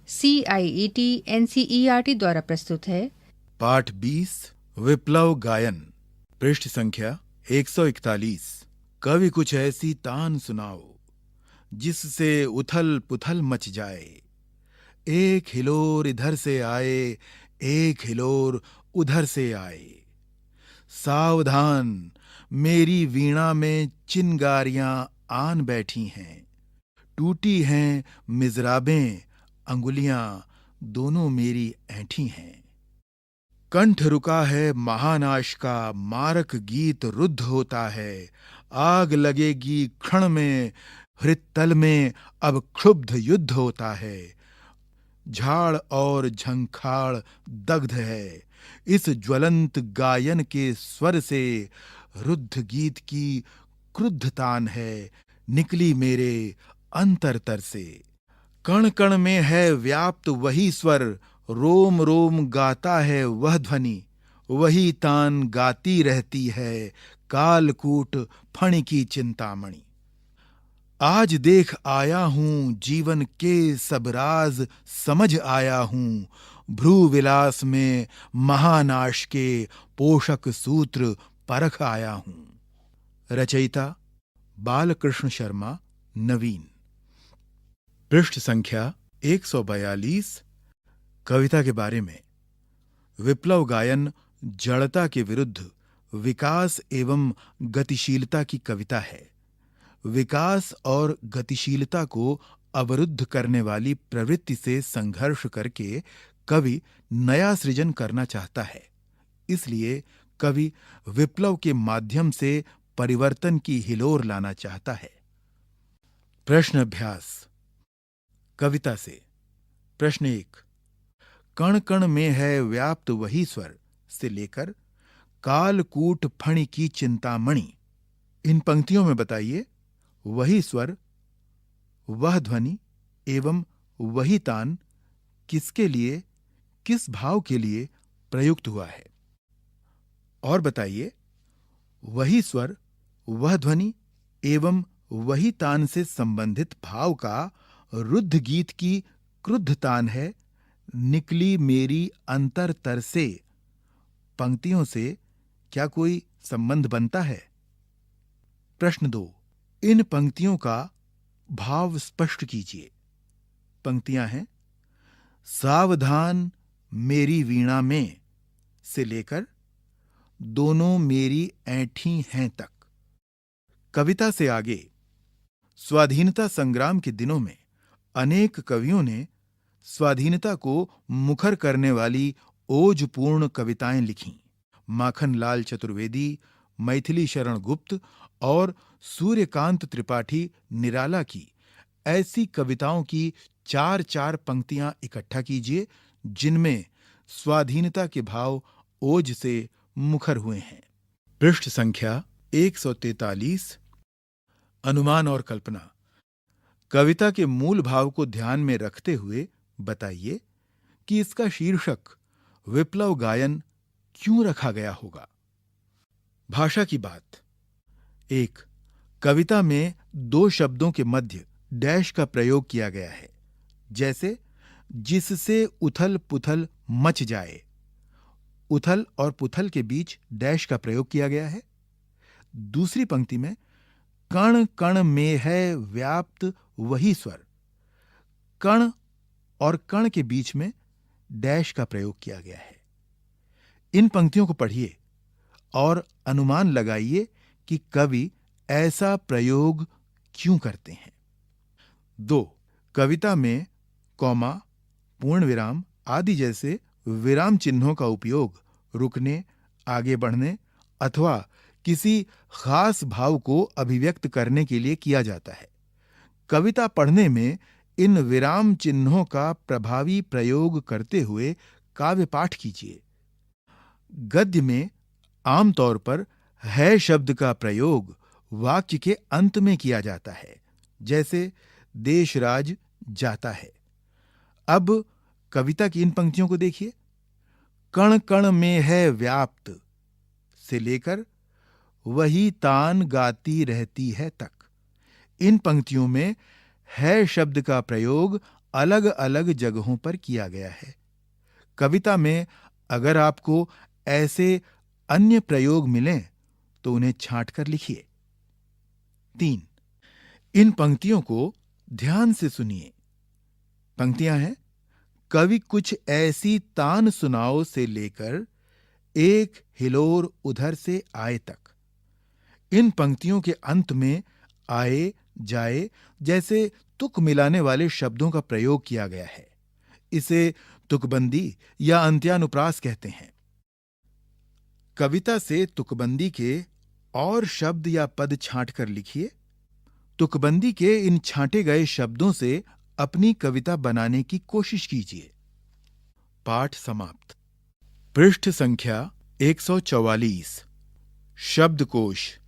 CIET NCERT द्वारा प्रस्तुत है। पाठ 20 विप्लव गायन। पृष्ठ संख्या 141। कवि कुछ ऐसी तान सुनाओ जिससे उथल पुथल मच जाए। एक हिलोर इधर से आए, एक हिलोर उधर से आए। सावधान, मेरी वीणा में चिनगारियां आन बैठी हैं। टूटी हैं मिज़राबें, अंगुलियां दोनों मेरी ऐंठी हैं। कंठ रुका है महानाश का, मारक गीत रुद्ध होता है। आग लगेगी क्षण में, हृत्तल में अब क्षुब्ध युद्ध होता है। झाड़ और झंखाड़ दग्ध है, इस ज्वलंत गायन के स्वर से रुद्ध गीत की क्रुद्ध तान है निकली मेरे अंतरतर से। कण कण में है व्याप्त वही स्वर, रोम रोम गाता है वह ध्वनि। वही तान गाती रहती है, कालकूट फणि की चिंतामणि। आज देख आया हूं जीवन के सब राज समझ आया हूं। भ्रू विलास में महानाश के पोषक सूत्र परख आया हूं। रचयिता बालकृष्ण शर्मा, नवीन। पृष्ठ संख्या 142। कविता के बारे में। विप्लव गायन जड़ता के विरुद्ध विकास एवं गतिशीलता की कविता है। विकास और गतिशीलता को अवरुद्ध करने वाली प्रवृत्ति से संघर्ष करके कवि नया सृजन करना चाहता है। इसलिए कवि विप्लव के माध्यम से परिवर्तन की हिलोर लाना चाहता है। प्रश्न अभ्यास। कविता से। प्रश्न 1। कण कण में है व्याप्त वही स्वर से लेकर कालकूट फणि की चिंतामणि। इन पंक्तियों में बताइए वही स्वर, वह ध्वनि एवं वही तान किसके लिए, किस भाव के लिए प्रयुक्त हुआ है। और बताइए वही स्वर, वह ध्वनि एवं वही तान से संबंधित भाव का रुद्ध गीत की क्रुद्ध तान है निकली मेरी अंतरतर से। पंक्तियों से क्या कोई संबंध बनता है? प्रश्न 2। इन पंक्तियों का भाव स्पष्ट कीजिए। पंक्तियां हैं सावधान मेरी वीणा में से लेकर दोनों मेरी ऐंठी हैं तक। कविता से आगे। स्वाधीनता संग्राम के दिनों में अनेक कवियों ने स्वाधीनता को मुखर करने वाली ओजपूर्ण कविताएं लिखीं। माखनलाल चतुर्वेदी, मैथिली शरण गुप्त और सूर्यकांत त्रिपाठी निराला की ऐसी कविताओं की 4-4 पंक्तियां इकट्ठा कीजिए जिनमें स्वाधीनता के भाव ओज से मुखर हुए हैं। पृष्ठ संख्या 143। अनुमान और कल्पना। कविता के मूल भाव को ध्यान में रखते हुए बताइए कि इसका शीर्षक विप्लव गायन क्यों रखा गया होगा। भाषा की बात। 1। कविता में 2 शब्दों के मध्य डैश का प्रयोग किया गया है, जैसे जिससे उथल पुथल मच जाए। उथल और पुथल के बीच डैश का प्रयोग किया गया है। दूसरी पंक्ति में कण कण में है व्याप्त वही स्वर। कण और कण के बीच में डैश का प्रयोग किया गया है। इन पंक्तियों को पढ़िए और अनुमान लगाइए कि कवि ऐसा प्रयोग क्यों करते हैं। 2। कविता में कॉमा, पूर्ण विराम आदि जैसे विराम चिन्हों का उपयोग रुकने, आगे बढ़ने अथवा किसी खास भाव को अभिव्यक्त करने के लिए किया जाता है। कविता पढ़ने में इन विराम चिन्हों का प्रभावी प्रयोग करते हुए काव्य पाठ कीजिए। गद्य में आमतौर पर है शब्द का प्रयोग वाक्य के अंत में किया जाता है, जैसे देशराज जाता है। अब कविता की इन पंक्तियों को देखिए। कण कण में है व्याप्त से लेकर वही तान गाती रहती है तक। इन पंक्तियों में है शब्द का प्रयोग अलग अलग जगहों पर किया गया है। कविता में अगर आपको ऐसे अन्य प्रयोग मिलें तो उन्हें छांट कर लिखिए। 3. इन पंक्तियों को ध्यान से सुनिए। पंक्तियां हैं, कवि कुछ ऐसी तान सुनाओ से लेकर एक हिलोर उधर से आए तक। इन पंक्तियों के अंत में आए, जाए जैसे तुक मिलाने वाले शब्दों का प्रयोग किया गया है। इसे तुकबंदी या अंत्यानुप्रास कहते हैं। कविता से तुकबंदी के और शब्द या पद छांट कर लिखिए। तुकबंदी के इन छांटे गए शब्दों से अपनी कविता बनाने की कोशिश कीजिए। पाठ समाप्त। पृष्ठ संख्या 144। शब्दकोश।